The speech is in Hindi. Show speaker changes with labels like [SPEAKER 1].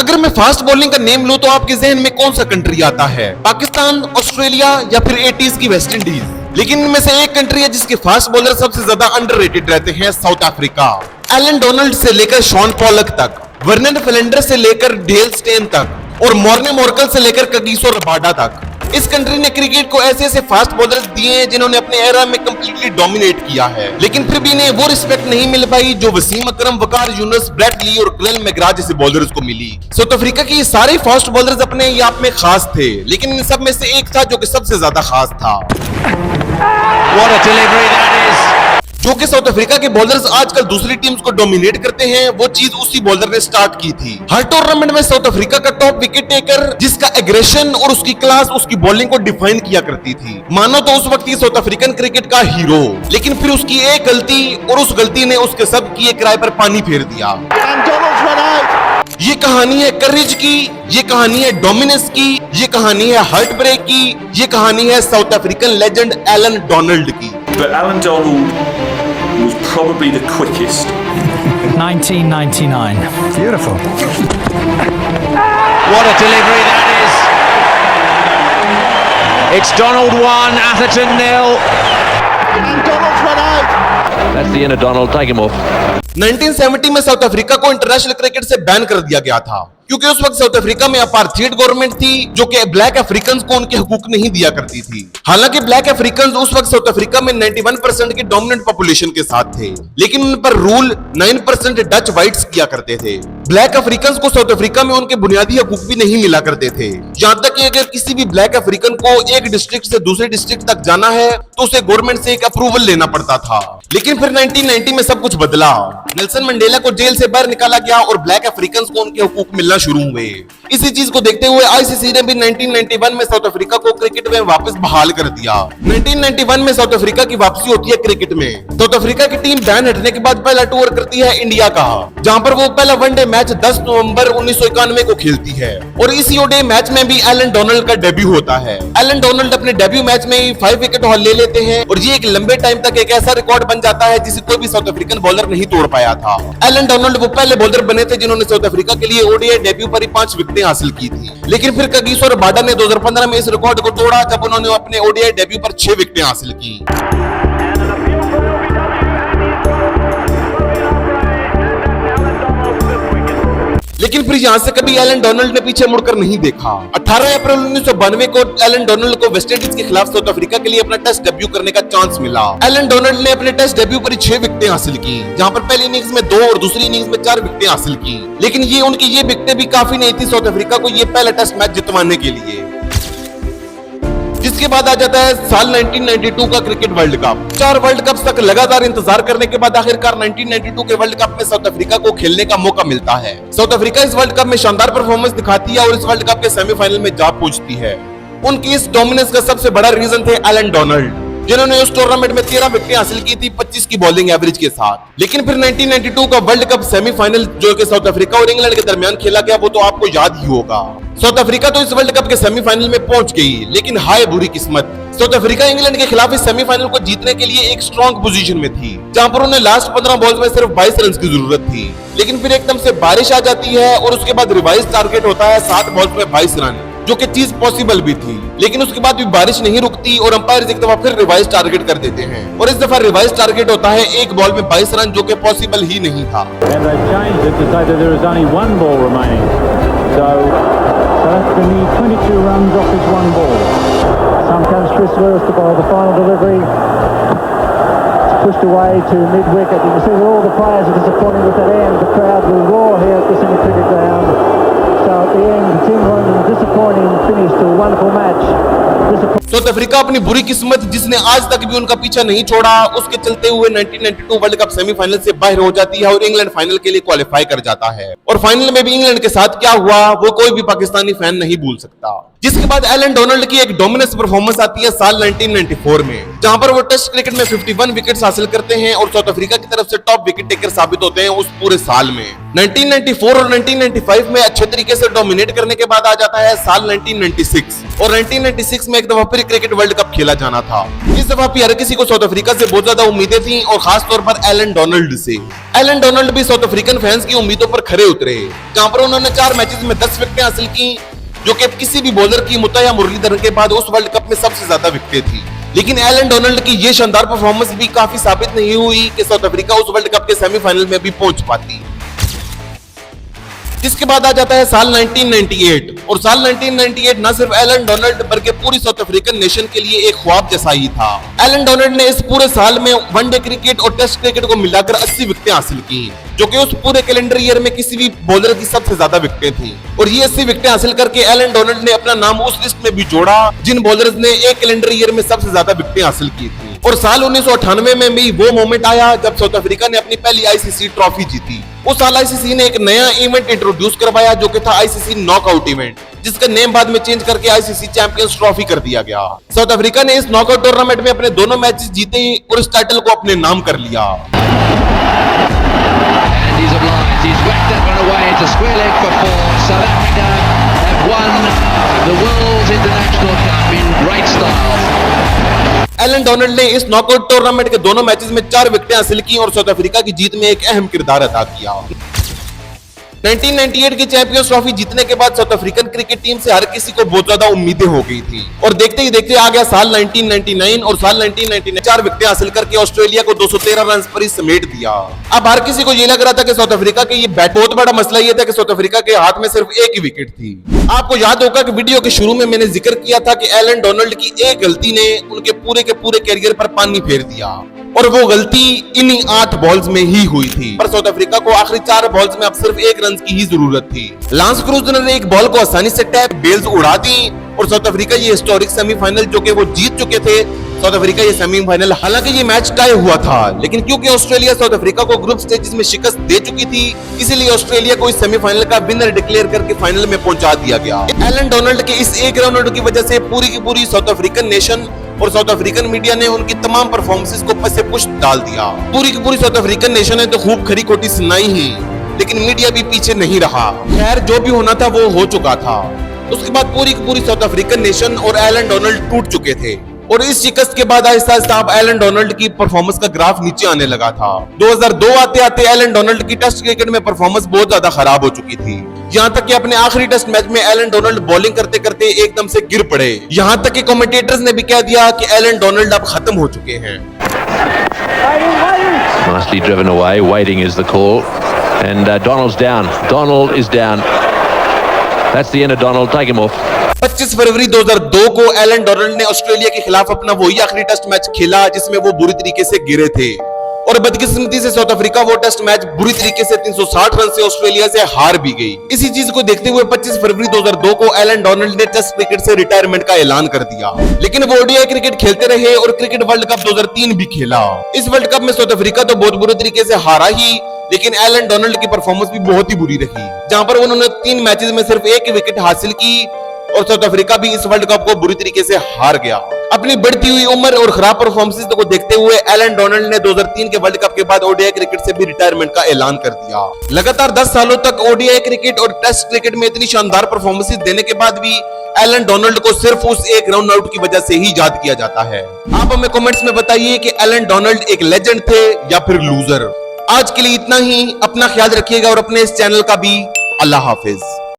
[SPEAKER 1] अगर मैं फास्ट बॉलिंग का नेम लूं तो आपके जहन में कौन सा कंट्री आता है? पाकिस्तान, ऑस्ट्रेलिया या फिर 80s की वेस्ट इंडीज? लेकिन इनमें से एक कंट्री है जिसके फास्ट बॉलर सबसे ज्यादा अंडररेटेड रहते हैं, साउथ अफ्रीका। एलन डोनाल्ड से लेकर शॉन पॉलक तक, वर्नन फिलेंडर से लेकर डेल स्टेन तक और मॉर्ने मोर्कल से लेकर कगिसो रबाडा तक, इस कंट्री ने क्रिकेट को ऐसे ऐसे फास्ट बॉलर्स दिए हैं जिन्होंने अपने एरा में कंप्लीटली डोमिनेट किया है, लेकिन फिर भी इन्हें वो रिस्पेक्ट नहीं मिल पाई जो वसीम अकरम, वकार यूनुस, ब्रेट ली और ग्लेन मैग्रा जैसे बॉलर्स को मिली। साउथ अफ्रीका के ये सारे फास्ट बॉलर्स अपने आप में खास थे, लेकिन इन सब में से एक था जो कि सबसे ज्यादा खास था।
[SPEAKER 2] What a delivery that is!
[SPEAKER 1] जो कि साउथ अफ्रीका के बॉलर्स आजकल दूसरी टीम्स को डोमिनेट करते हैं, वो चीज उसी बॉलर ने स्टार्ट की थी। हर टूर्नामेंट में साउथ अफ्रीका का टॉप विकेट टेकर जिसका एग्रेशन और उसकी क्लास उसकी बॉलिंग को डिफाइन किया करती थी, मानो तो उस वक्त की साउथ अफ्रीकन क्रिकेट का हीरो। लेकिन फिर उसकी एक गलती और उस गलती ने उसके सब किए किराए पर पानी फेर दिया। ये कहानी है करेज की, ये कहानी है डोमिनेंस की, ये कहानी है हार्ट ब्रेक की, ये कहानी है south African legend Allan Donald की।
[SPEAKER 3] But Alan Donald was probably the quickest.
[SPEAKER 4] 1999.
[SPEAKER 5] Beautiful.
[SPEAKER 2] What a delivery that is! It's Donald 1, Atherton 0.
[SPEAKER 5] And Donald's run out.
[SPEAKER 2] That's the inner Donald, take him off.
[SPEAKER 1] 1970 में साउथ अफ्रीका को इंटरनेशनल क्रिकेट से बैन कर दिया गया था, क्योंकि उस वक्त साउथ अफ्रीका में अपार्थाइड गवर्नमेंट थी जो कि ब्लैक अफ्रीकन को उनके हुकूक नहीं दिया करती थी। हालांकि ब्लैक अफ्रीकन उस वक्त साउथ अफ्रीका में 91% की डोमिनेंट पॉपुलेशन के साथ थे, लेकिन उन पर रूल 9% डच व्हाइट्स किया करते थे। ब्लैक अफ्रीकन को साउथ अफ्रीका में उनके बुनियादी हकूक भी नहीं मिला करते थे। यहां तक कि अगर किसी भी ब्लैक अफ्रीकन को एक डिस्ट्रिक्ट से दूसरे डिस्ट्रिक्ट तक जाना है तो उसे गवर्नमेंट से एक अप्रूवल लेना पड़ता था। लेकिन फिर 1990 में सब कुछ बदला। नेल्सन मंडेला को जेल से बाहर निकाला गया और ब्लैक अफ्रीकन को उनके हुकूक मिलना शुरू हुए। इसी चीज को देखते हुए आईसीसी ने भी 1991 में साउथ अफ्रीका को क्रिकेट में वापस बहाल कर दिया। 1991 में साउथ अफ्रीका की वापसी होती है क्रिकेट में। साउथ अफ्रीका की टीम बैन हटने के बाद पहला टूर करती है इंडिया का, जहां पर वो पहला वनडे मैच 10 नवंबर 1991 को खेलती है और इसी ओडीआई मैच में भी एलन डोनाल्ड का डेब्यू होता है। एलन डोनाल्ड अपने डेब्यू मैच में ही 5 विकेट हॉल ले लेते हैं और ये एक लंबे टाइम तक एक ऐसा रिकॉर्ड बन जाता है जिसे कोई भी साउथ अफ्रीकन बॉलर नहीं तोड़ पाया था। एलन डोनाल्ड वो पहले बॉलर बने थे जिन्होंने साउथ अफ्रीका के लिए ओडीआई डेब्यू पर ही 5 विकेटें हासिल की थी। लेकिन फिर कगिसो रबाडा ने 2015 में इस रिकॉर्ड को तोड़ा जब उन्होंने अपने ओडीआई डेब्यू पर 6 विकेटें हासिल की। लेकिन फिर यहां से कभी एलन डोनाल्ड ने पीछे मुड़कर नहीं देखा। 18 अप्रैल 1992 को एलन डोनाल्ड को वेस्ट इंडीज के खिलाफ साउथ अफ्रीका के लिए अपना टेस्ट डेब्यू करने का चांस मिला। एलन डोनाल्ड ने अपने टेस्ट डेब्यू पर 6 विकेटें हासिल की, जहां पर पहली इनिंग्स में 2 और दूसरी इनिंग्स में 4 विकेटें हासिल की। लेकिन ये उनकी ये विकेटें भी काफी नहीं थी साउथ अफ्रीका को ये पहला टेस्ट मैच जितवाने के लिए। जिसके बाद आ जाता है साल 1992 का cricket world cup. 4 world cup तक लगातार इंतजार करने के बाद आखिरकार 1992 के वर्ल्ड कप में साउथ अफ्रीका को खेलने का मौका मिलता है। साउथ अफ्रीका इस वर्ल्ड कप में शानदार परफॉर्मेंस दिखाती है और इस वर्ल्ड कप के सेमीफाइनल में जा पहुंचती है। उनकी इस डोमिनेंस का सबसे बड़ा रीजन थे एलन डोनाल्ड, जिन्होंने उस टूर्नामेंट में 13 विकेटें हासिल की थी 25 की बॉलिंग एवरेज के साथ। लेकिन फिर 1992 का वर्ल्ड कप सेमीफाइनल जो कि साउथ अफ्रीका और इंग्लैंड के दरमियान खेला गया वो तो आपको याद ही होगा। साउथ अफ्रीका तो इस वर्ल्ड कप के सेमीफाइनल में पहुंच गई, लेकिन हाय बुरी किस्मत, साउथ अफ्रीका इंग्लैंड के खिलाफ इस सेमीफाइनल को जीतने के लिए एक स्ट्रॉन्ग पोजीशन में थी, जहां पर उन्हें लास्ट 15 बॉल्स में सिर्फ 22 रन की जरूरत थी। लेकिन फिर एकदम से बारिश आ जाती है और उसके बाद रिवाइज टारगेट होता है 7 बॉल्स में 22 रन, जो कि चीज पॉसिबल भी थी। लेकिन उसके बाद भी बारिश नहीं रुकती और अंपायर एक दफा फिर रिवाइज टारगेट कर देते हैं और इस दफा रिवाइज टारगेट होता है 1 बॉल में 22 रन, जो कि पॉसिबल ही नहीं था।
[SPEAKER 6] That's going to need 22 runs off this one ball. Some comes Chris Lewis to bowl the final delivery. It's pushed away to mid-wicket. You can see that all the players are disappointed with that end. The crowd will roar here at this cricket ground. So at the end, it's England and a disappointing finish to a wonderful match.
[SPEAKER 1] South Africa अपनी बुरी किस्मत जिसने आज तक भी उनका पीछा नहीं छोड़ा, उसके चलते हुए 1992 वर्ल्ड कप सेमीफाइनल से बाहर हो जाती है और इंग्लैंड फाइनल के लिए क्वालिफाई कर जाता है। और फाइनल में भी इंग्लैंड के साथ क्या हुआ वो कोई भी पाकिस्तानी फैन नहीं भूल सकता। जिसके बाद एलन डोनाल्ड की एक डोमिनेंस परफॉर्मेंस आती है साल 1994 में, जहां पर वो टेस्ट क्रिकेट में 51 विकेट्स हासिल करते हैं और साउथ अफ्रीका की तरफ से टॉप विकेट टेकर साबित होते हैं उस पूरे साल में। 1994 और 1995 में अच्छे तरीके से डोमिनेट करने के बाद आ जाता है साल 1996 और 1996 में एक दफा फिर पूरे क्रिकेट वर्ल्ड कप खेला जाना था। इस दफा भी हर किसी को साउथ अफ्रीका से बहुत ज्यादा उम्मीदें थी और खास तौर पर एलन डोनाल्ड से। एलन डोनाल्ड भी साउथ अफ्रीकन फैंस की उम्मीदों पर खरे उतरे, जहां पर उन्होंने 4 मैचेस में 10 विकेटें हासिल की, जो कि किसी भी बॉलर की मुत्तैया मुरलीधरन के बाद उस वर्ल्ड कप में सबसे ज्यादा विकेटें थी। लेकिन एलन डोनाल्ड की ये शानदार परफॉर्मेंस भी काफी साबित नहीं हुई कि साउथ अफ्रीका उस वर्ल्ड कप के सेमीफाइनल में भी पहुंच पाती। जिसके बाद आ जाता है साल 1998 और साल 1998 न सिर्फ एलन डोनाल्ड बल्कि पूरी साउथ अफ्रीकन नेशन के लिए एक ख्वाब जैसा ही था। एलन डोनाल्ड ने इस पूरे साल में वनडे क्रिकेट और टेस्ट क्रिकेट को मिलाकर 80 विकेटें हासिल की, जो कि उस पूरे कैलेंडर ईयर में किसी भी बॉलर की सबसे ज्यादा विकेटें थी। और ये 80 विकेटें हासिल करके एलन डोनाल्ड ने अपना नाम उस लिस्ट में भी जोड़ा जिन बॉलर्स ने एक कैलेंडर ईयर में सबसे ज्यादा विकेटें हासिल की थी। और साल 1998 में भी वो मोमेंट आया जब साउथ अफ्रीका ने अपनी पहली आईसीसी ट्रॉफी जीती। उस साल आईसीसी ने एक नया इवेंट इंट्रोड्यूस करवाया जो कि था आईसीसी नॉकआउट इवेंट, जिसका नेम बाद में चेंज करके आईसीसी चैंपियंस ट्रॉफी कर दिया गया। साउथ अफ्रीका ने इस नॉकआउट टूर्नामेंट में अपने दोनों मैचेस जीते और इस टाइटल को अपने नाम कर लिया।
[SPEAKER 2] He's obliged. He's whacked up and away. It's a square leg for 4. South Africa have won the World International Cup in great style.
[SPEAKER 1] Allan Donald ने इस नॉकआउट टूर्नामेंट के दोनों मैचेस में 4 विकेटें हासिल की और साउथ अफ्रीका की जीत में एक अहम किरदार अदा किया। 1998 की चैंपियंस ट्रॉफी जीतने के बाद साउथ अफ्रीकन क्रिकेट टीम से हर किसी को बहुत ज्यादा उम्मीदें हो गई थी और देखते ही देखते आ गया साल 1999 और साल 1999 4 विकेटें हासिल करके ऑस्ट्रेलिया को 213 रन पर ही समेट दिया। अब हर किसी को ये लग रहा था कि साउथ अफ्रीका के ये बैट, बहुत बड़ा मसला ये था कि साउथ अफ्रीका के हाथ में सिर्फ एक ही विकेट थी। आपको याद होगा कि वीडियो के शुरू में मैंने जिक्र किया था कि एलन डोनाल्ड की एक गलती ने उनके पूरे के पूरे कैरियर पर पानी फेर दिया और वो गलती इन्हीं 8 बॉल्स में ही हुई थी। पर साउथ अफ्रीका को आखिरी 4 बॉल्स में अब सिर्फ 1 रन की ही जरूरत थी। लांस क्रूजर ने एक बॉल को आसानी से टैप बेल्स उड़ा दी और साउथ अफ्रीका ये हिस्टोरिक सेमीफाइनल जो कि वो जीत चुके थे। साउथ अफ्रीका ये सेमीफाइनल, हालांकि ये मैच टाई हुआ था, लेकिन क्योंकि ऑस्ट्रेलिया साउथ अफ्रीका को ग्रुप स्टेजेस में शिकस्त दे चुकी थी, इसीलिए ऑस्ट्रेलिया को इस सेमीफाइनल का विनर डिक्लेयर करके फाइनल में पहुंचा दिया गया। एलन डोनाल्ड के इस एक रन आउट की वजह से पूरी की पूरी साउथ अफ्रीकन नेशन और साउथ अफ्रीकन मीडिया ने उनकी तमाम परफॉर्मेंसेस को पसे पुष्ट डाल दिया। पूरी की पूरी साउथ अफ्रीकन नेशन ने तो खूब खरी खोटी सुनाई ही, लेकिन मीडिया भी पीछे नहीं रहा। खैर, जो भी होना था वो हो चुका था। उसके बाद पूरी की पूरी साउथ अफ्रीकन नेशन और एलन डोनाल्ड टूट चुके थे और इस शिकस्त के बाद आहिस्ता आहिस्ता अब एलन डोनाल्ड की परफॉर्मेंस का ग्राफ नीचे आने लगा था। 2002 आते आते एलन डोनाल्ड की टेस्ट क्रिकेट में परफॉर्मेंस बहुत ज्यादा खराब हो चुकी थी, यहाँ तक कि अपने आखिरी टेस्ट मैच में एलन डोनाल्ड बॉलिंग करते करते एकदम से गिर पड़े। यहाँ तक कि कमेंटेटर्स ने भी कह दिया कि एलन डोनाल्ड अब खत्म हो चुके हैं।
[SPEAKER 2] Nicely driven away. Waiting is the call. And Donald's down. Donald is down. That's the end of Donald. Take him off.
[SPEAKER 1] 25 फरवरी 2002 को एलन डोनाल्ड ने ऑस्ट्रेलिया के खिलाफ अपना वही आखिरी टेस्ट मैच खेला जिसमें वो बुरी तरीके से गिरे थे और बदकिस्मती से साउथ अफ्रीका वो टेस्ट मैच बुरी तरीके से 360 रन से ऑस्ट्रेलिया से हार भी गई। इसी चीज को देखते हुए 25 फरवरी 2002 को एलन डोनाल्ड ने टेस्ट क्रिकेट से रिटायरमेंट का ऐलान कर दिया, लेकिन वो ओडीआई क्रिकेट खेलते रहे और क्रिकेट वर्ल्ड कप 2003 भी खेला। इस वर्ल्ड कप में साउथ अफ्रीका तो बहुत बुरे तरीके से हारा ही, लेकिन एलन डोनाल्ड की परफॉर्मेंस भी बहुत ही बुरी रही, जहां पर उन्होंने 3 मैचेस में सिर्फ 1 विकेट हासिल की और साउथ अफ्रीका भी इस वर्ल्ड कप को बुरी तरीके से हार गया। अपनी बढ़ती हुई उम्र और खराब परफॉर्मेंस को देखते हुए एलन डोनाल्ड ने 2003 के वर्ल्ड कप के बाद ओडीआई क्रिकेट से भी रिटायरमेंट का ऐलान कर दिया। लगातार 10 सालों तक ओडीआई क्रिकेट और टेस्ट क्रिकेट में इतनी शानदार परफॉर्मेंस देने के बाद भी एलन डोनाल्ड को सिर्फ उस एक रन आउट की वजह से ही याद किया जाता है। आप हमें कमेंट्स में बताइए कि एलन डोनाल्ड एक लेजेंड थे या फिर लूजर। आज के लिए इतना ही। अपना ख्याल रखिएगा और अपने इस चैनल का भी। अल्लाह हाफिज।